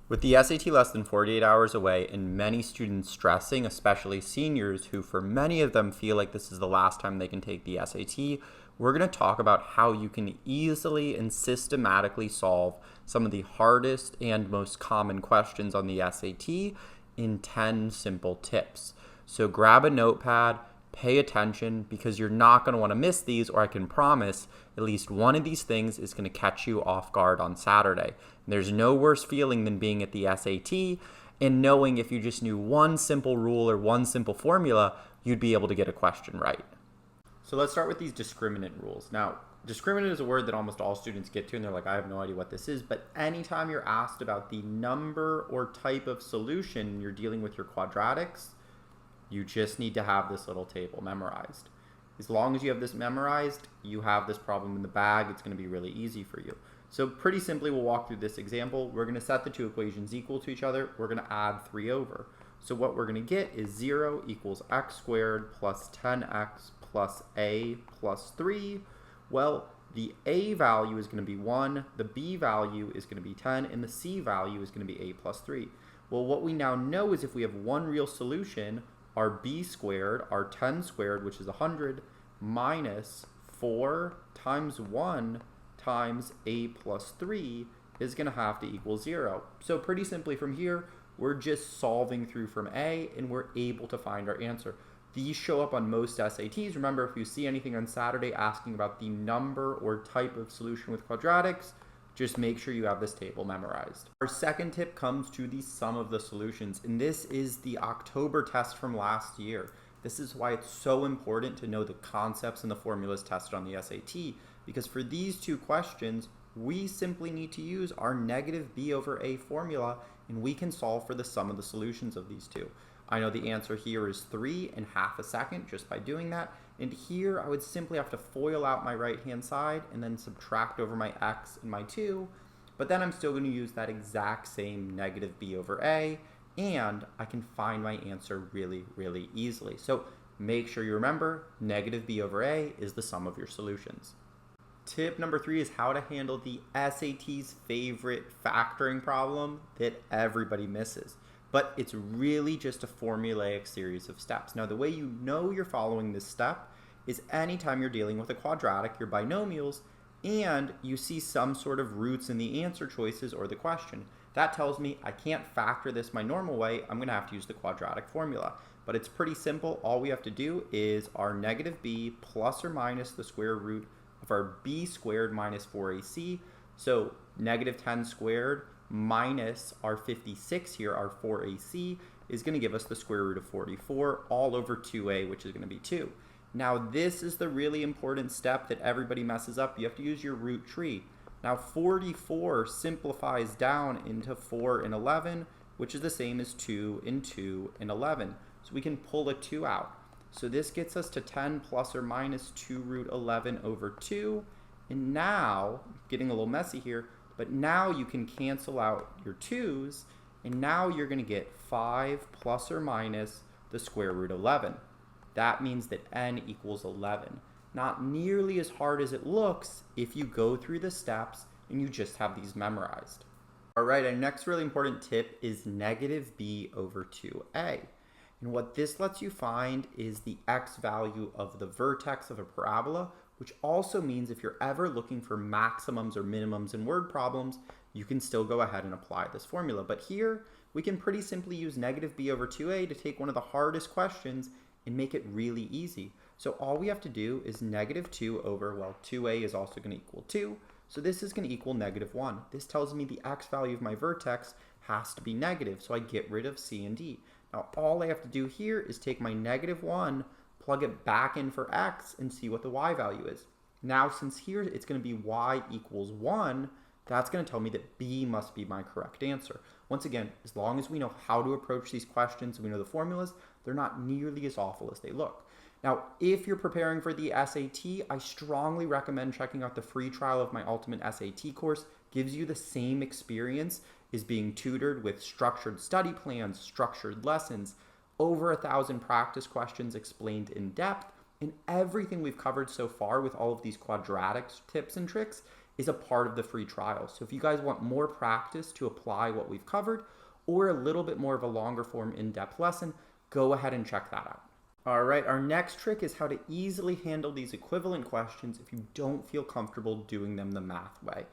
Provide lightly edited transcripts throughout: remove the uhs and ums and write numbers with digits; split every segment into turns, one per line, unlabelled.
With the SAT less than 48 hours away and many students stressing, especially seniors who for many of them feel like this is the last time they can take the SAT, we're going to talk about how you can easily and systematically solve some of the hardest and most common questions on the SAT in 10 simple tips. So grab a notepad, pay attention, because you're not going to want to miss these, or I can promise at least one of these things is going to catch you off guard on Saturday. And there's no worse feeling than being at the SAT and knowing if you just knew one simple rule or one simple formula, you'd be able to get a question right. So let's start with these discriminant rules. Now, discriminant is a word that almost all students get to, and they're like, I have no idea what this is. But anytime you're asked about the number or type of solution you're dealing with your quadratics, you just need to have this little table memorized. As long as you have this memorized, you have this problem in the bag. It's going to be really easy for you. So pretty simply, we'll walk through this example. We're going to set the two equations equal to each other. We're going to add 3 over. So what we're going to get is 0 equals x squared plus 10x plus a plus 3. Well, the a value is going to be 1, the b value is going to be 10, and the c value is going to be a plus 3. Well, what we now know is if we have one real solution, our b squared, our 10 squared, which is 100, minus 4 times 1 times a plus 3 is going to have to equal 0. So pretty simply from here, we're just solving through from a, and we're able to find our answer. These show up on most SATs. Remember, if you see anything on Saturday asking about the number or type of solution with quadratics, just make sure you have this table memorized. Our second tip comes to the sum of the solutions, and this is the October test from last year. This is why it's so important to know the concepts and the formulas tested on the SAT, because for these two questions, we simply need to use our negative b over a formula, and we can solve for the sum of the solutions of these two. I know the answer here is 3.5 seconds just by doing that. And here I would simply have to FOIL out my right-hand side and then subtract over my x and my 2. But then I'm still going to use that exact same negative b over a, and I can find my answer really, really easily. So make sure you remember negative b over a is the sum of your solutions. Tip number 3 is how to handle the SAT's favorite factoring problem that everybody misses. But it's really just a formulaic series of steps. Now, the way you know you're following this step is anytime you're dealing with a quadratic, your binomials, and you see some sort of roots in the answer choices or the question. That tells me I can't factor this my normal way. I'm going to have to use the quadratic formula. But it's pretty simple. All we have to do is our negative b plus or minus the square root of our b squared minus 4ac. So negative 10 squared minus our 56 here, our 4ac, is going to give us the square root of 44 all over 2a, which is going to be 2. Now, this is the really important step that everybody messes up. You have to use your root tree. Now, 44 simplifies down into 4 and 11, which is the same as 2 and 2 and 11. So we can pull a 2 out. So this gets us to 10 plus or minus 2 root 11 over 2. And now, getting a little messy here, but now you can cancel out your 2's, and now you're going to get 5 plus or minus the square root of 11. That means that n equals 11. Not nearly as hard as it looks if you go through the steps and you just have these memorized. All right, our next really important tip is negative b over 2a. And what this lets you find is the x value of the vertex of a parabola, which also means if you're ever looking for maximums or minimums in word problems, you can still go ahead and apply this formula. But here, we can pretty simply use negative b over 2a to take one of the hardest questions and make it really easy. So all we have to do is negative 2 over, well, 2a is also going to equal 2, so this is going to equal negative 1. This tells me the x value of my vertex has to be negative, so I get rid of c and d. Now all I have to do here is take my negative 1, plug it back in for x, and see what the y value is. Now, since here it's going to be y equals 1, that's going to tell me that b must be my correct answer. Once again, as long as we know how to approach these questions and we know the formulas, they're not nearly as awful as they look. Now, if you're preparing for the SAT, I strongly recommend checking out the free trial of my Ultimate SAT course. Gives you the same experience as being tutored with structured study plans, structured lessons, over 1,000 practice questions explained in depth, and everything we've covered so far with all of these quadratics tips and tricks is a part of the free trial. So if you guys want more practice to apply what we've covered or a little bit more of a longer form in-depth lesson, go ahead and check that out. All right, our next trick is how to easily handle these equivalent questions if you don't feel comfortable doing them the math way.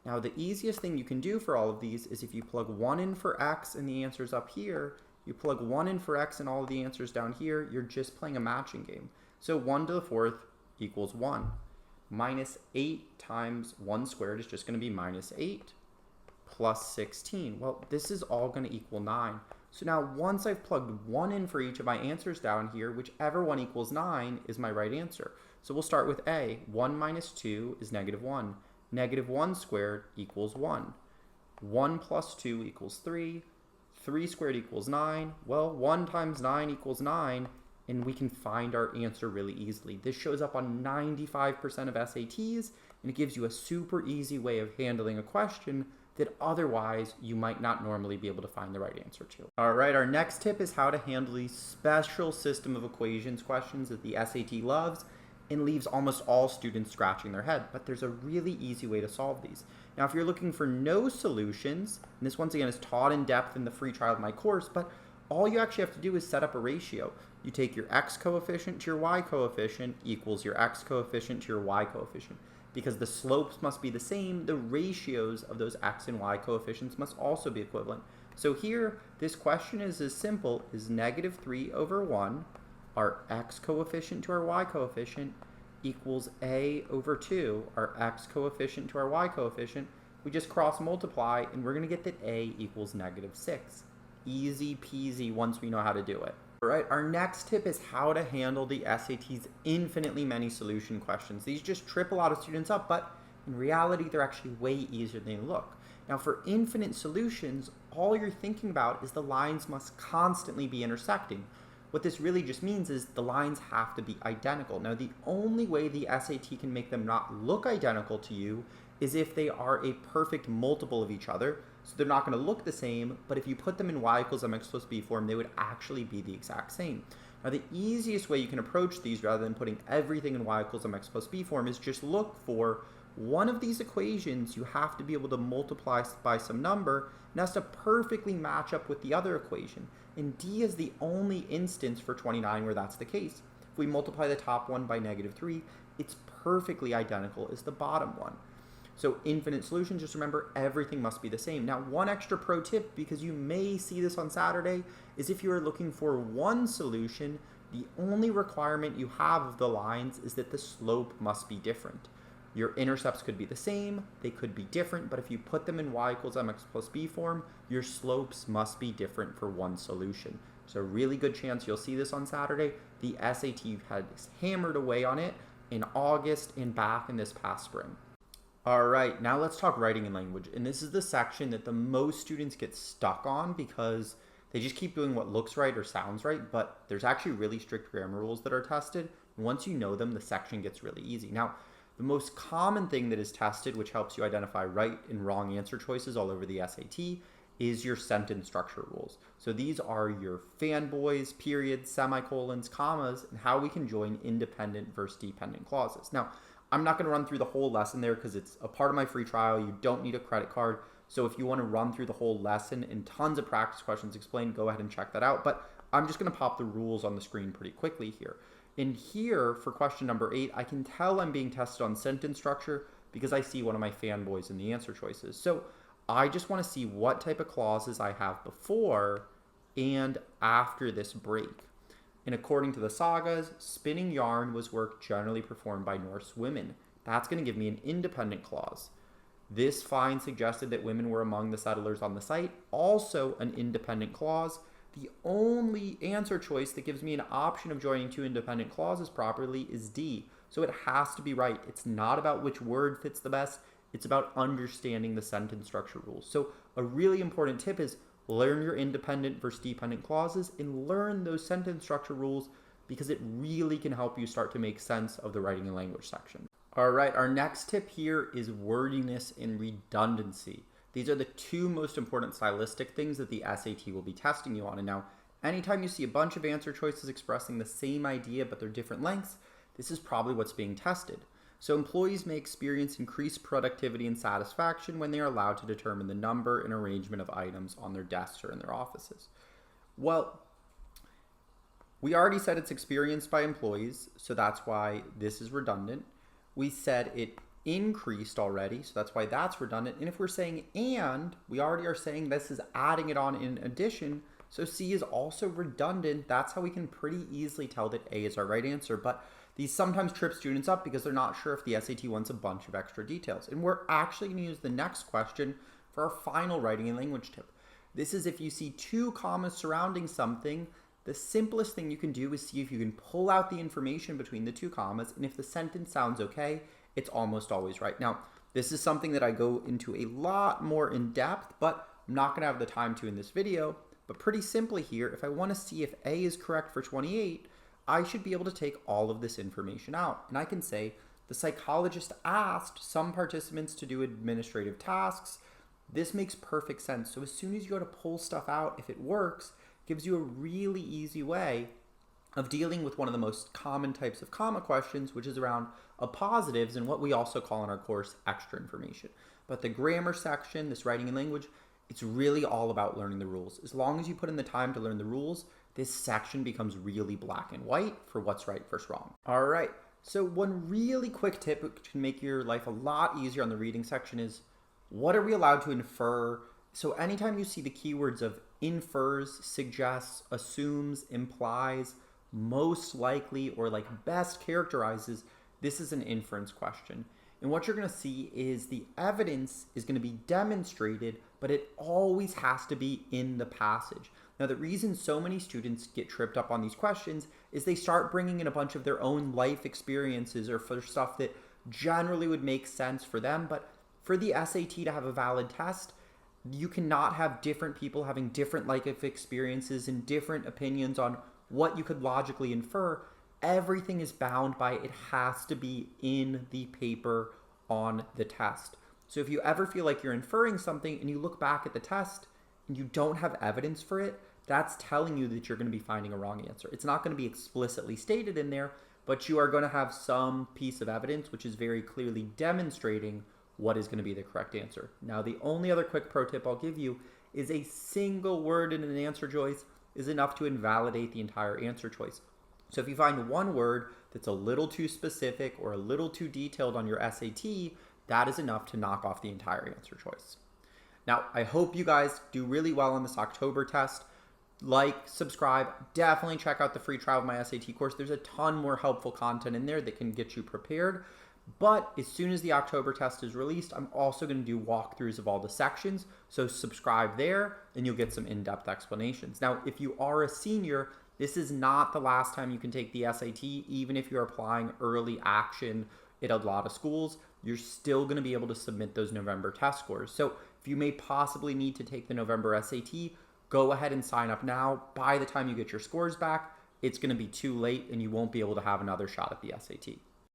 Now, the easiest thing you can do for all of these is if you plug 1 in for x and the answer's up here, you plug 1 in for x and all of the answers down here, you're just playing a matching game. So 1 to the 4th equals 1. Minus 8 times 1 squared is just going to be minus 8 plus 16. Well, this is all going to equal 9. So now once I've plugged 1 in for each of my answers down here, whichever one equals 9 is my right answer. So we'll start with A. 1 minus 2 is negative 1. Negative 1 squared equals 1. 1 plus 2 equals 3. 3 squared equals 9. Well, 1 times 9 equals 9, and we can find our answer really easily. This shows up on 95% of SATs, and it gives you a super easy way of handling a question that otherwise you might not normally be able to find the right answer to. All right, our next tip is how to handle these special system of equations questions that the SAT loves and leaves almost all students scratching their head, but there's a really easy way to solve these. Now, if you're looking for no solutions, and this once again is taught in depth in the free trial of my course, but all you actually have to do is set up a ratio. You take your x coefficient to your y coefficient equals your x coefficient to your y coefficient. Because the slopes must be the same, the ratios of those x and y coefficients must also be equivalent. So here, this question is as simple as negative 3 over 1, our x coefficient to our y coefficient, equals a over 2, our x coefficient to our y coefficient. We just cross multiply, and we're going to get that a equals negative 6. Easy peasy once we know how to do it. All right, our next tip is how to handle the SAT's infinitely many solution questions. These just trip a lot of students up, but in reality, they're actually way easier than they look. Now, for infinite solutions, all you're thinking about is the lines must constantly be intersecting. What this really just means is the lines have to be identical. Now, the only way the SAT can make them not look identical to you is if they are a perfect multiple of each other. So they're not going to look the same, but if you put them in y equals mx plus b form, they would actually be the exact same. Now, the easiest way you can approach these rather than putting everything in y equals mx plus b form is just look for one of these equations you have to be able to multiply by some number, and has to perfectly match up with the other equation. And D is the only instance for 29 where that's the case. If we multiply the top one by negative 3, it's perfectly identical as the bottom one. So infinite solutions, just remember everything must be the same. Now, one extra pro tip, because you may see this on Saturday, is if you are looking for one solution, the only requirement you have of the lines is that the slope must be different. Your intercepts could be the same, they could be different, but if you put them in y equals mx plus b form, your slopes must be different for one solution. There's a really good chance you'll see this on Saturday. The SAT had hammered away on it in August and back in this past spring. All right, now let's talk writing and language. And this is the section that the most students get stuck on because they just keep doing what looks right or sounds right, but there's actually really strict grammar rules that are tested. And once you know them, the section gets really easy. Now, the most common thing that is tested, which helps you identify right and wrong answer choices all over the SAT, is your sentence structure rules. So these are your fanboys, periods, semicolons, commas, and how we can join independent versus dependent clauses. Now, I'm not going to run through the whole lesson there because it's a part of my free trial. You don't need a credit card. So if you want to run through the whole lesson and tons of practice questions explained, go ahead and check that out. But I'm just going to pop the rules on the screen pretty quickly here. In here, for question number 8, I can tell I'm being tested on sentence structure because I see one of my fanboys in the answer choices. So I just want to see what type of clauses I have before and after this break. And according to the sagas, spinning yarn was work generally performed by Norse women. That's going to give me an independent clause. This find suggested that women were among the settlers on the site, also an independent clause. The only answer choice that gives me an option of joining two independent clauses properly is D. So it has to be right. It's not about which word fits the best. It's about understanding the sentence structure rules. So a really important tip is learn your independent versus dependent clauses and learn those sentence structure rules because it really can help you start to make sense of the writing and language section. All right, our next tip here is wordiness and redundancy. These are the two most important stylistic things that the SAT will be testing you on. And now, anytime you see a bunch of answer choices expressing the same idea but they're different lengths, this is probably what's being tested. So employees may experience increased productivity and satisfaction when they are allowed to determine the number and arrangement of items on their desks or in their offices. Well, we already said it's experienced by employees, so that's why this is redundant. We said it increased already, so that's why that's redundant. And if we're saying and, we already are saying this is adding it on in addition, so C is also redundant. That's how we can pretty easily tell that A is our right answer. But these sometimes trip students up because they're not sure if the SAT wants a bunch of extra details. And we're actually going to use the next question for our final writing and language tip. This is if you see two commas surrounding something, the simplest thing you can do is see if you can pull out the information between the two commas, and if the sentence sounds okay, it's almost always right. Now, this is something that I go into a lot more in depth, but I'm not going to have the time to in this video. But pretty simply here, if I want to see if A is correct for 28, I should be able to take all of this information out. And I can say, the psychologist asked some participants to do administrative tasks. This makes perfect sense. So as soon as you go to pull stuff out, if it works, gives you a really easy way of dealing with one of the most common types of comma questions, which is around appositives and what we also call in our course extra information. But the grammar section, this writing and language, it's really all about learning the rules. As long as you put in the time to learn the rules, this section becomes really black and white for what's right versus wrong. All right, so one really quick tip which can make your life a lot easier on the reading section is, what are we allowed to infer? So anytime you see the keywords of infers, suggests, assumes, implies, most likely, or like best characterizes, this is an inference question. And what you're going to see is the evidence is going to be demonstrated, but it always has to be in the passage. Now, the reason so many students get tripped up on these questions is they start bringing in a bunch of their own life experiences or for stuff that generally would make sense for them. But for the SAT to have a valid test, you cannot have different people having different life experiences and different opinions on what you could logically infer. Everything is bound by it has to be in the paper on the test. So if you ever feel like you're inferring something and you look back at the test and you don't have evidence for it, that's telling you that you're going to be finding a wrong answer. It's not going to be explicitly stated in there, but you are going to have some piece of evidence which is very clearly demonstrating what is going to be the correct answer. Now, the only other quick pro tip I'll give you is a single word in an answer choice is enough to invalidate the entire answer choice. So if you find one word that's a little too specific or a little too detailed on your SAT, that is enough to knock off the entire answer choice. Now, I hope you guys do really well on this October test. Like, subscribe, definitely check out the free trial of my SAT course. There's a ton more helpful content in there that can get you prepared. But as soon as the October test is released, I'm also going to do walkthroughs of all the sections. So subscribe there and you'll get some in-depth explanations. Now, if you are a senior, this is not the last time you can take the SAT. Even if you're applying early action at a lot of schools, you're still going to be able to submit those November test scores. So if you may possibly need to take the November SAT, go ahead and sign up now. By the time you get your scores back, it's going to be too late and you won't be able to have another shot at the SAT.